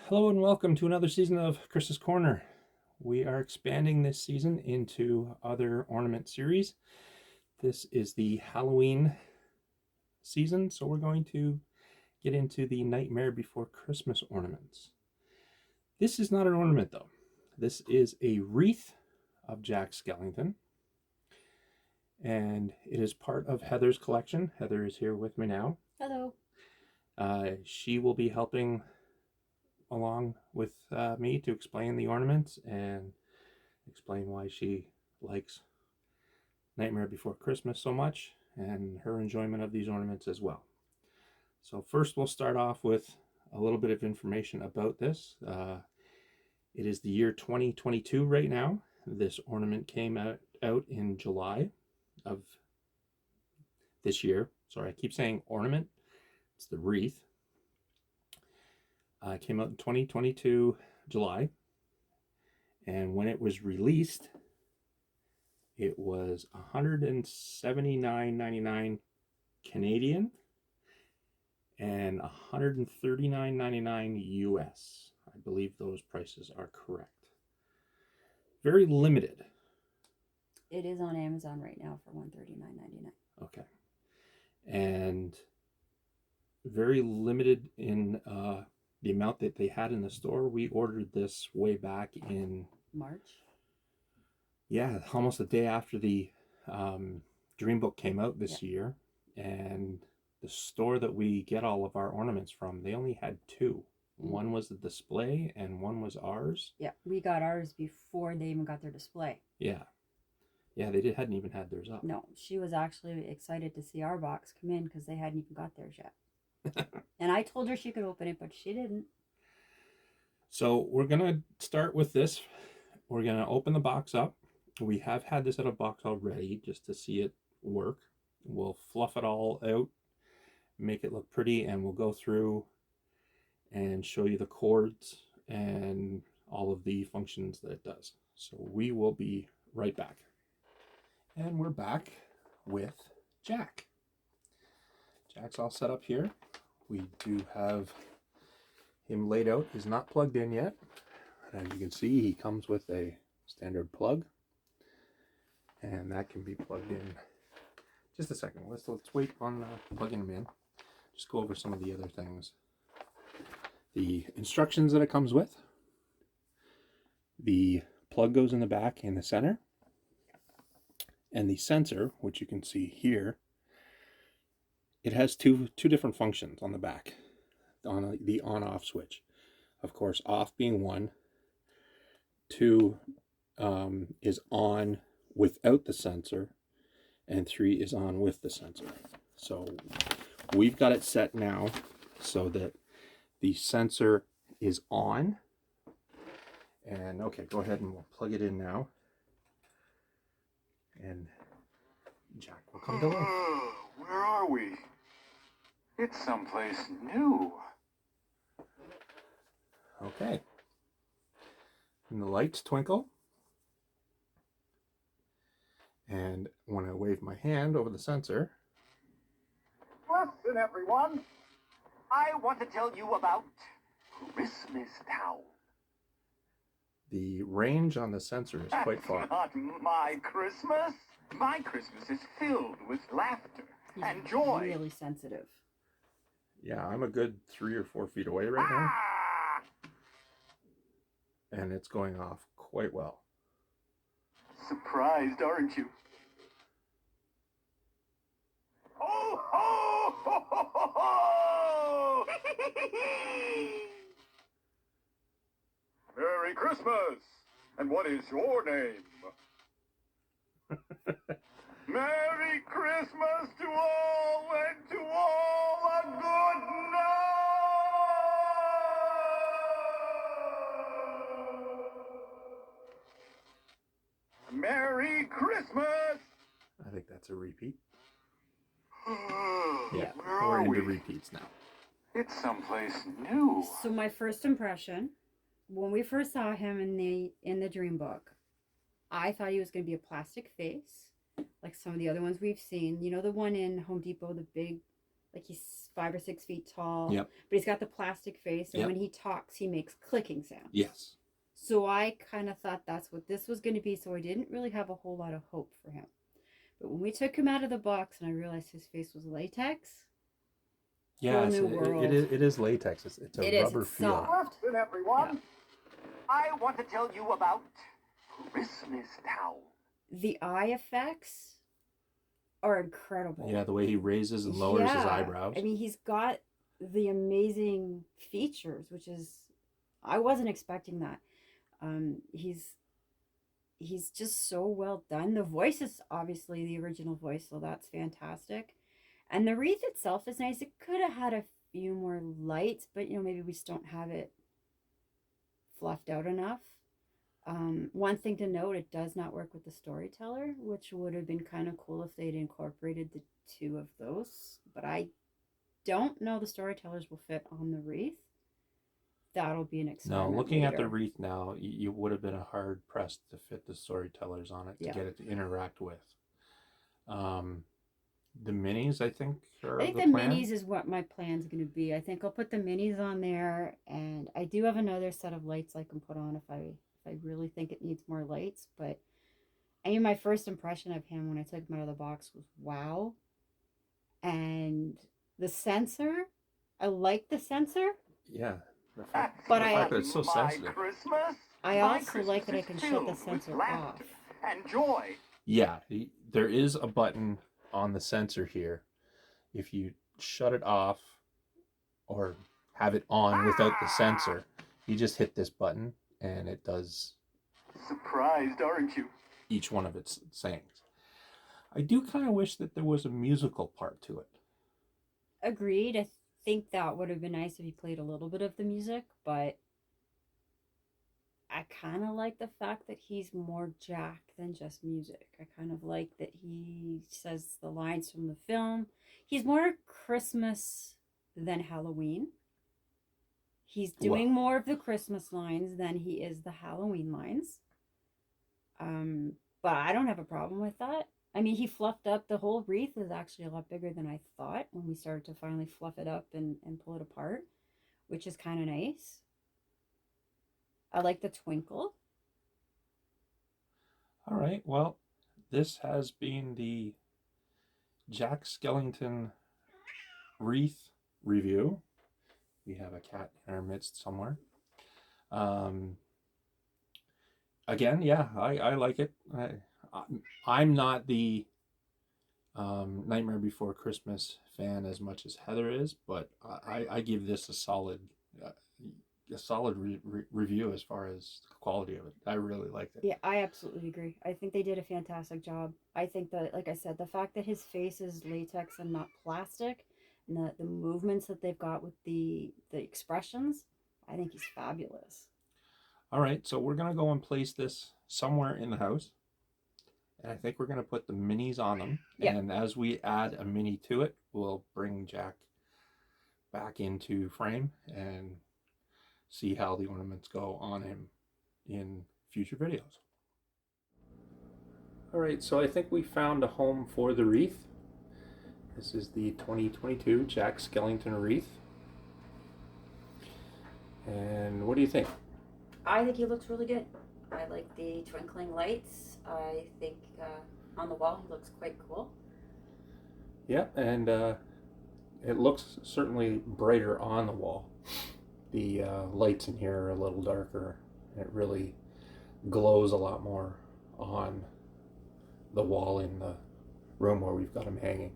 Hello and welcome to another season of Chris's Corner. We are expanding this season into other ornament series. This is the Halloween season, so we're going to get into the Nightmare Before Christmas ornaments. This is not an ornament though. This is a wreath of Jack Skellington, and it is part of Heather's collection. Heather is here with me now. Hello. She will be helping along with me to explain the ornaments and explain why she likes Nightmare Before Christmas so much and her enjoyment of these ornaments as well. So first we'll start off with a little bit of information about this. It is the year 2022 right now. This ornament came out in July of this year. Sorry, I keep saying ornament. It's the wreath. It came out in 2022 July, and when it was released, it was $179.99 Canadian and $139.99 US. I believe those prices are correct. Very limited. It is on Amazon right now for $139.99. Okay. And very limited in the amount that they had in the store. We ordered this way back in March. Yeah, almost the day after the Dream Book came out this year. And the store that we get all of our ornaments from, they only had two. One was the display and one was ours. Yeah, we got ours before they even got their display. Yeah, they hadn't even had theirs up. No, she was actually excited to see our box come in because they hadn't even got theirs yet. And I told her she could open it, but she didn't. So we're going to start with this. We're going to open the box up. We have had this out of box already just to see it work. We'll fluff it all out, make it look pretty, and we'll go through and show you the cords and all of the functions that it does. So we will be right back. And we're back with Jack. Jack's all set up here. We do have him laid out. He's not plugged in yet. And as you can see, he comes with a standard plug. And that can be plugged in. Just a second. Let's wait on plugging him in. Just go over some of the other things. The instructions that it comes with. The plug goes in the back in the center. And the sensor, which you can see here, it has two different functions on the back. On the on-off switch. Of course, off being one. 2 is on without the sensor, and 3 is on with the sensor. So we've got it set now so that the sensor is on. And okay, go ahead and we'll plug it in now. And Jack will come to life. Where are we? It's someplace new. Okay. And the lights twinkle. And when I wave my hand over the sensor. Listen, everyone. I want to tell you about Christmas Town. The range on the sensor is quite far. Not my Christmas. My Christmas is filled with laughter and joy. Really sensitive. Yeah, I'm a good 3 or 4 feet away right now. And it's going off quite well. Surprised, aren't you? Oh, ho, ho, ho, ho, ho! Merry Christmas! And what is your name? Merry Christmas to all, and to all a good night! Merry Christmas! I think that's a repeat. Yeah, we're into repeats now. It's someplace new. So my first impression, when we first saw him in the Dream Book, I thought he was going to be a plastic face, like some of the other ones we've seen. You know, the one in Home Depot, the big Like he's 5 or 6 feet tall. Yep. But he's got the plastic face, and Yep. when he talks, he makes clicking sounds. Yes. So I kind of thought that's what this was going to be, so I didn't really have a whole lot of hope for him. But when we took him out of the box and I realized his face was latex, Yeah, new world. it is latex. It's a rubber it's feel. soft. Listen, everyone. Yeah. I want to tell you about Christmas Town. The eye effects are incredible. Yeah, the way he raises and lowers his eyebrows. I mean, he's got the amazing features, which is, I wasn't expecting that. He's just so well done. The voice is obviously the original voice, so that's fantastic. And the wreath itself is nice. It could have had a few more lights, but maybe we just don't have it fluffed out enough. One thing to note, it does not work with the storyteller, which would have been kind of cool if they'd incorporated the two of those. But I don't know the storytellers will fit on the wreath. That'll be an experiment. No, looking at the later. wreath now, you would have been hard pressed to fit the storytellers on it to get it to interact with. The minis, I think, are I think the the plan. minis is what my plan's going to be. I think I'll put the minis on there, and I do have another set of lights I can put on if I really think it needs more lights. But I mean, my first impression of him when I took him out of the box was wow. And the sensor, I like the sensor. Yeah. But the fact that it's so My sensitive. Christmas, I my also Christmas like that I is can shut filled the with sensor laughter off. and joy. Yeah, there is a button on the sensor here. If you shut it off or have it on without the sensor, you just hit this button and it does Surprised, aren't you? each one of its sayings. I do kind of wish that there was a musical part to it. Agreed. I think that would have been nice if he played a little bit of the music, but I kind of like the fact that he's more Jack than just music. I kind of like that he says the lines from the film. He's more Christmas than Halloween. He's doing more of the Christmas lines than he is the Halloween lines. But I don't have a problem with that. I mean, he fluffed up. The whole wreath is actually a lot bigger than I thought when we started to finally fluff it up and pull it apart, which is kind of nice. I like the twinkle. All right, well, this has been the Jack Skellington Wreath review. We have a cat in our midst somewhere. Again, yeah, I like it. I'm not the Nightmare Before Christmas fan as much as Heather is, but I give this a solid review as far as the quality of it. I really liked it. Yeah, I absolutely agree. I think they did a fantastic job. I think that, like I said, the fact that his face is latex and not plastic, and the movements that they've got with the expressions, I think he's fabulous. All right, so we're going to go and place this somewhere in the house. And I think we're going to put the minis on them. Yep. And as we add a mini to it, we'll bring Jack back into frame and see how the ornaments go on him in future videos. All right, so I think we found a home for the wreath. This is the 2022 Jack Skellington Wreath. And what do you think? I think he looks really good. I like the twinkling lights. I think on the wall he looks quite cool. Yeah, and it looks certainly brighter on the wall. The lights in here are a little darker. It really glows a lot more on the wall in the room where we've got him hanging.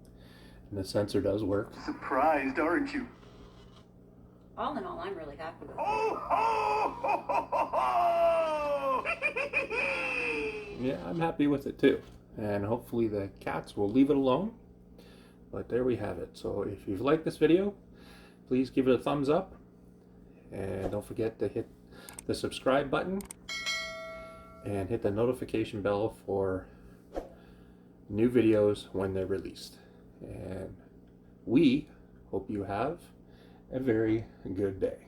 And the sensor does work. Surprised, aren't you? All in all, I'm really happy with it. Oh, ho, ho, ho, ho, ho! Yeah, I'm happy with it too. And hopefully the cats will leave it alone. But there we have it. So if you've liked this video, please give it a thumbs up. And don't forget to hit the subscribe button and hit the notification bell for new videos when they're released. And we hope you have a very good day.